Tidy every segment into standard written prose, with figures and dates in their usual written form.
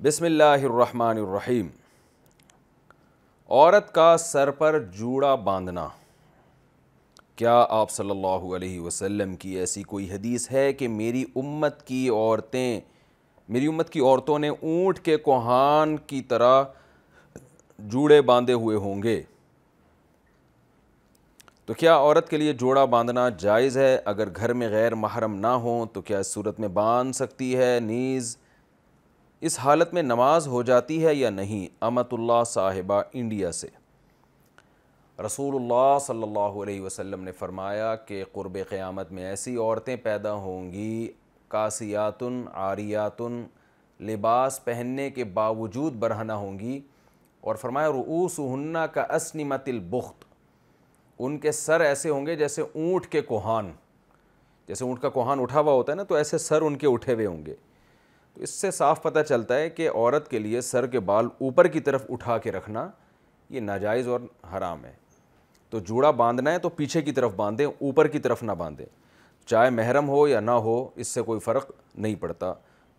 بسم اللہ الرحمن الرحیم۔ عورت کا سر پر جوڑا باندھنا، کیا آپ صلی اللہ علیہ وسلم کی ایسی کوئی حدیث ہے کہ میری امت کی عورتوں نے اونٹ کے کوہان کی طرح جوڑے باندھے ہوئے ہوں گے؟ تو کیا عورت کے لیے جوڑا باندھنا جائز ہے؟ اگر گھر میں غیر محرم نہ ہوں تو کیا اس صورت میں باندھ سکتی ہے؟ نیز اس حالت میں نماز ہو جاتی ہے یا نہیں؟ امت اللہ صاحبہ انڈیا سے۔ رسول اللہ صلی اللہ علیہ وسلم نے فرمایا کہ قرب قیامت میں ایسی عورتیں پیدا ہوں گی کاسیاتن عاریاتن، لباس پہننے کے باوجود برہنہ ہوں گی، اور فرمایا رؤوسہن کاسنمۃ البخت، ان کے سر ایسے ہوں گے جیسے اونٹ کے کوہان، جیسے اونٹ کا کوہان اٹھا ہوا ہوتا ہے نا، تو ایسے سر ان کے اٹھے ہوئے ہوں گے۔ تو اس سے صاف پتہ چلتا ہے کہ عورت کے لیے سر کے بال اوپر کی طرف اٹھا کے رکھنا یہ ناجائز اور حرام ہے۔ تو جوڑا باندھنا ہے تو پیچھے کی طرف باندھیں، اوپر کی طرف نہ باندھیں، چاہے محرم ہو یا نہ ہو، اس سے کوئی فرق نہیں پڑتا۔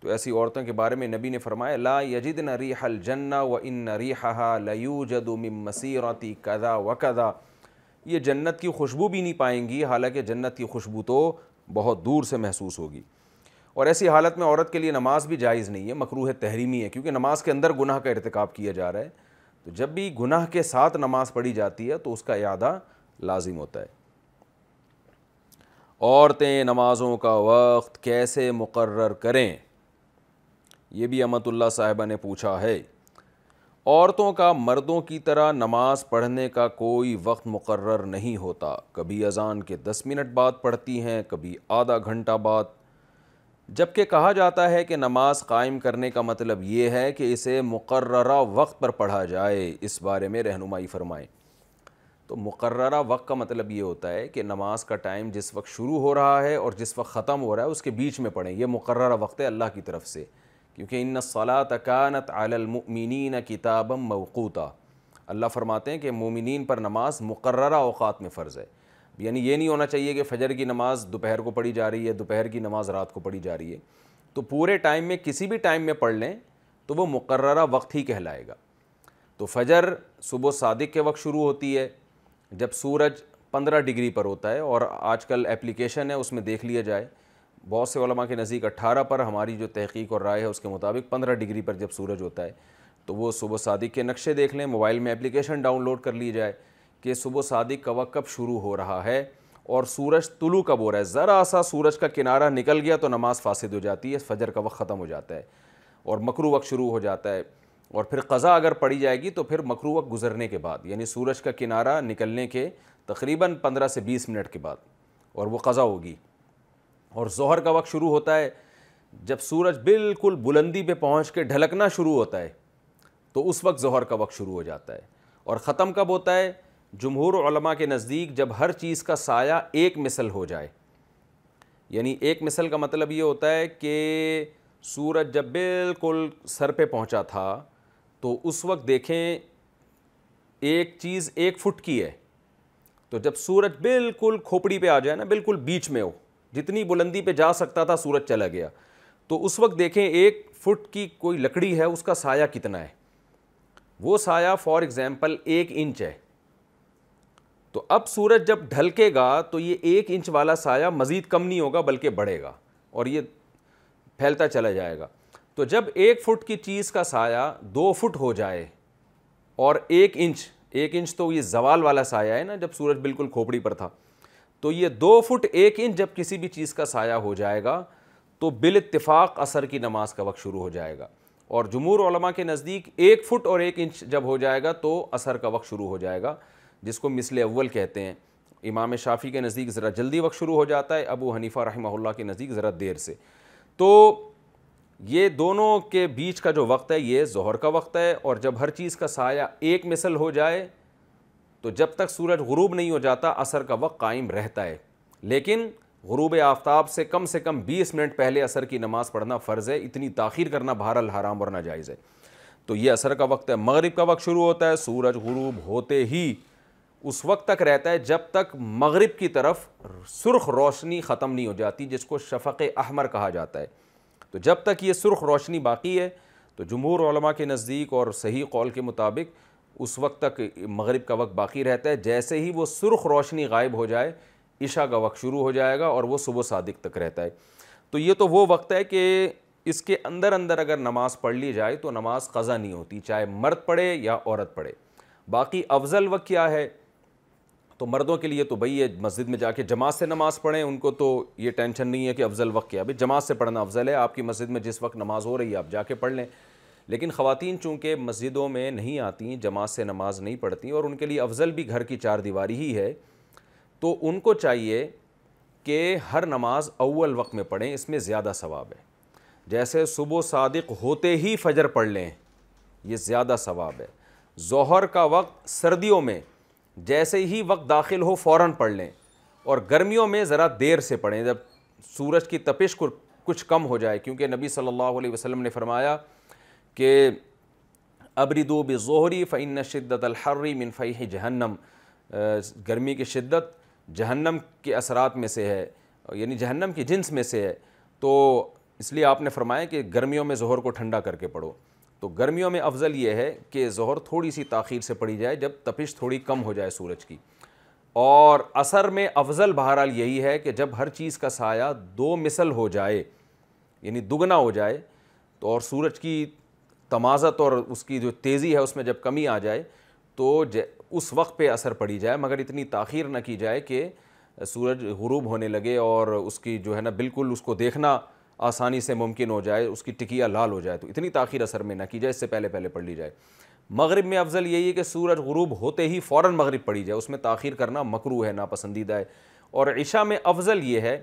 تو ایسی عورتوں کے بارے میں نبی نے فرمایا لا یجدن ریح الجنہ وان ریحها لیوجد من مسیرۃ کذا وکذا، یہ جنت کی خوشبو بھی نہیں پائیں گی، حالانکہ جنت کی خوشبو تو بہت دور سے محسوس ہوگی۔ اور ایسی حالت میں عورت کے لیے نماز بھی جائز نہیں ہے، مکروہ تحریمی ہے، کیونکہ نماز کے اندر گناہ کا ارتکاب کیا جا رہا ہے۔ تو جب بھی گناہ کے ساتھ نماز پڑھی جاتی ہے تو اس کا اعادہ لازم ہوتا ہے۔ عورتیں نمازوں کا وقت کیسے مقرر کریں؟ یہ بھی امت اللہ صاحبہ نے پوچھا ہے۔ عورتوں کا مردوں کی طرح نماز پڑھنے کا کوئی وقت مقرر نہیں ہوتا، کبھی اذان کے 10 منٹ بعد پڑھتی ہیں، کبھی آدھا گھنٹہ بعد، جبکہ کہا جاتا ہے کہ نماز قائم کرنے کا مطلب یہ ہے کہ اسے مقررہ وقت پر پڑھا جائے۔ اس بارے میں رہنمائی فرمائیں۔ تو مقررہ وقت کا مطلب یہ ہوتا ہے کہ نماز کا ٹائم جس وقت شروع ہو رہا ہے اور جس وقت ختم ہو رہا ہے اس کے بیچ میں پڑھیں، یہ مقررہ وقت ہے اللہ کی طرف سے، کیونکہ ان الصلاۃ کانت علی المؤمنین کتابا موقوتا، اللہ فرماتے ہیں کہ مومنین پر نماز مقررہ اوقات میں فرض ہے۔ یعنی یہ نہیں ہونا چاہیے کہ فجر کی نماز دوپہر کو پڑھی جا رہی ہے، دوپہر کی نماز رات کو پڑھی جا رہی ہے۔ تو پورے ٹائم میں کسی بھی ٹائم میں پڑھ لیں تو وہ مقررہ وقت ہی کہلائے گا۔ تو فجر صبح صادق کے وقت شروع ہوتی ہے جب سورج 15 ڈگری پر ہوتا ہے، اور آج کل اپلیکیشن ہے اس میں دیکھ لیا جائے، بہت سے علماء کے نزدیک 18 پر، ہماری جو تحقیق اور رائے ہے اس کے مطابق 15 ڈگری پر جب سورج ہوتا ہے تو وہ صبح صادق کے نقشے دیکھ لیں، موبائل میں اپلیکیشن ڈاؤن لوڈ کر لی جائے کہ صبح صادق کا وقت کب شروع ہو رہا ہے اور سورج طلوع کب ہو رہا ہے۔ ذرا سا سورج کا کنارہ نکل گیا تو نماز فاسد ہو جاتی ہے، فجر کا وقت ختم ہو جاتا ہے اور مکروہ وقت شروع ہو جاتا ہے۔ اور پھر قضا اگر پڑھی جائے گی تو پھر مکروہ وقت گزرنے کے بعد، یعنی سورج کا کنارہ نکلنے کے تقریباً 15 سے 20 منٹ کے بعد، اور وہ قضا ہوگی۔ اور ظہر کا وقت شروع ہوتا ہے جب سورج بالکل بلندی پہ پہنچ کے ڈھلکنا شروع ہوتا ہے، تو اس وقت ظہر کا وقت شروع ہو جاتا ہے۔ اور ختم کب ہوتا ہے؟ جمہور علماء کے نزدیک جب ہر چیز کا سایہ ایک مثل ہو جائے، یعنی ایک مثل کا مطلب یہ ہوتا ہے کہ سورج جب بالکل سر پہ پہنچا تھا تو اس وقت دیکھیں ایک چیز 1 فٹ کی ہے، تو جب سورج بالکل کھوپڑی پہ آ جائے نا، بالکل بیچ میں ہو، جتنی بلندی پہ جا سکتا تھا سورج چلا گیا، تو اس وقت دیکھیں 1 فٹ کی کوئی لکڑی ہے، اس کا سایہ کتنا ہے؟ وہ سایہ فار ایگزامپل 1 انچ ہے۔ تو اب سورج جب ڈھلکے گا تو یہ 1 انچ والا سایہ مزید کم نہیں ہوگا بلکہ بڑھے گا اور یہ پھیلتا چلا جائے گا۔ تو جب 1 فٹ کی چیز کا سایہ 2 فٹ ہو جائے اور 1 انچ تو یہ زوال والا سایہ ہے نا، جب سورج بالکل کھوپڑی پر تھا، تو یہ 2 فٹ 1 انچ جب کسی بھی چیز کا سایہ ہو جائے گا تو بالاتفاق عصر کی نماز کا وقت شروع ہو جائے گا۔ اور جمہور علماء کے نزدیک 1 فٹ اور 1 انچ جب ہو جائے گا تو عصر کا وقت شروع ہو جائے گا، جس کو مثل اول کہتے ہیں۔ امام شافعی کے نزدیک ذرا جلدی وقت شروع ہو جاتا ہے، ابو حنیفہ رحمہ اللہ کے نزدیک ذرا دیر سے۔ تو یہ دونوں کے بیچ کا جو وقت ہے یہ ظہر کا وقت ہے، اور جب ہر چیز کا سایہ ایک مثل ہو جائے تو جب تک سورج غروب نہیں ہو جاتا عصر کا وقت قائم رہتا ہے، لیکن غروب آفتاب سے کم 20 منٹ پہلے عصر کی نماز پڑھنا فرض ہے، اتنی تاخیر کرنا بہرحال حرام اور ناجائز ہے۔ تو یہ عصر کا وقت ہے۔ مغرب کا وقت شروع ہوتا ہے سورج غروب ہوتے ہی، اس وقت تک رہتا ہے جب تک مغرب کی طرف سرخ روشنی ختم نہیں ہو جاتی، جس کو شفق احمر کہا جاتا ہے۔ تو جب تک یہ سرخ روشنی باقی ہے تو جمہور علماء کے نزدیک اور صحیح قول کے مطابق اس وقت تک مغرب کا وقت باقی رہتا ہے، جیسے ہی وہ سرخ روشنی غائب ہو جائے عشاء کا وقت شروع ہو جائے گا اور وہ صبح صادق تک رہتا ہے۔ تو یہ تو وہ وقت ہے کہ اس کے اندر اگر نماز پڑھ لی جائے تو نماز قضا نہیں ہوتی، چاہے مرد پڑھے یا عورت پڑھے۔ باقی افضل وقت کیا ہے؟ تو مردوں کے لیے تو بھئی یہ مسجد میں جا کے جماعت سے نماز پڑھیں، ان کو تو یہ ٹینشن نہیں ہے کہ افضل وقت کیا ہے، بھئی جماعت سے پڑھنا افضل ہے، آپ کی مسجد میں جس وقت نماز ہو رہی ہے آپ جا کے پڑھ لیں۔ لیکن خواتین چونکہ مسجدوں میں نہیں آتیں، جماعت سے نماز نہیں پڑھتیں، اور ان کے لیے افضل بھی گھر کی چار دیواری ہی ہے، تو ان کو چاہیے کہ ہر نماز اول وقت میں پڑھیں، اس میں زیادہ ثواب ہے۔ جیسے صبح صادق ہوتے ہی فجر پڑھ لیں، یہ زیادہ ثواب ہے۔ ظہر کا وقت سردیوں میں جیسے ہی وقت داخل ہو فوراً پڑھ لیں، اور گرمیوں میں ذرا دیر سے پڑھیں، جب سورج کی تپش کچھ کم ہو جائے، کیونکہ نبی صلی اللہ علیہ وسلم نے فرمایا کہ ابردوا بالظہر فإن شدت الحر من فیح جہنم، گرمی کی شدت جہنم کے اثرات میں سے ہے، یعنی جہنم کی جنس میں سے ہے، تو اس لیے آپ نے فرمایا کہ گرمیوں میں ظہر کو ٹھنڈا کر کے پڑھو۔ تو گرمیوں میں افضل یہ ہے کہ ظہر تھوڑی سی تاخیر سے پڑھی جائے، جب تپش تھوڑی کم ہو جائے سورج کی۔ اور عصر میں افضل بہرحال یہی ہے کہ جب ہر چیز کا سایہ دو مثل ہو جائے، یعنی دگنا ہو جائے، تو اور سورج کی تمازت اور اس کی جو تیزی ہے اس میں جب کمی آ جائے تو اس وقت پہ عصر پڑھی جائے، مگر اتنی تاخیر نہ کی جائے کہ سورج غروب ہونے لگے اور اس کی جو ہے نا بالکل اس کو دیکھنا آسانی سے ممکن ہو جائے، اس کی ٹکیا لال ہو جائے، تو اتنی تاخیر عصر میں نہ کی جائے، اس سے پہلے پہلے پڑھ لی جائے۔ مغرب میں افضل یہی ہے کہ سورج غروب ہوتے ہی فوراً مغرب پڑھی جائے، اس میں تاخیر کرنا مکروہ ہے، ناپسندیدہ ہے۔ اور عشاء میں افضل یہ ہے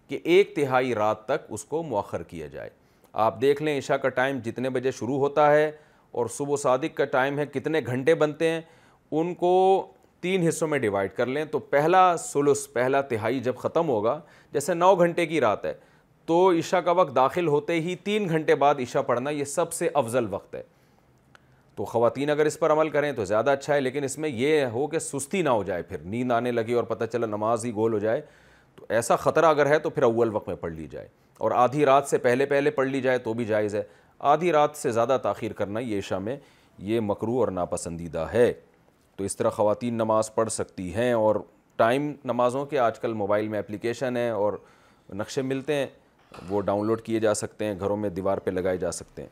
کہ 1/3 رات تک اس کو مؤخر کیا جائے۔ آپ دیکھ لیں عشاء کا ٹائم جتنے بجے شروع ہوتا ہے اور صبح صادق کا ٹائم ہے کتنے گھنٹے بنتے ہیں، ان کو 3 حصوں میں ڈیوائیڈ کر لیں، تو پہلا ثلث، پہلا تہائی جب ختم ہوگا، جیسے 9 گھنٹے کی رات ہے تو عشاء کا وقت داخل ہوتے ہی 3 گھنٹے بعد عشاء پڑھنا یہ سب سے افضل وقت ہے۔ تو خواتین اگر اس پر عمل کریں تو زیادہ اچھا ہے، لیکن اس میں یہ ہو کہ سستی نہ ہو جائے، پھر نیند آنے لگی اور پتہ چلا نماز ہی گول ہو جائے، تو ایسا خطرہ اگر ہے تو پھر اول وقت میں پڑھ لی جائے، اور آدھی رات سے پہلے پڑھ لی جائے تو بھی جائز ہے۔ آدھی رات سے زیادہ تاخیر کرنا یہ عشاء میں یہ مکروہ اور ناپسندیدہ ہے۔ تو اس طرح خواتین نماز پڑھ سکتی ہیں، اور ٹائم نمازوں کے آج کل موبائل میں اپلیکیشن ہیں اور نقشے ملتے ہیں، وہ ڈاؤن لوڈ کیے جا سکتے ہیں، گھروں میں دیوار پہ لگائے جا سکتے ہیں۔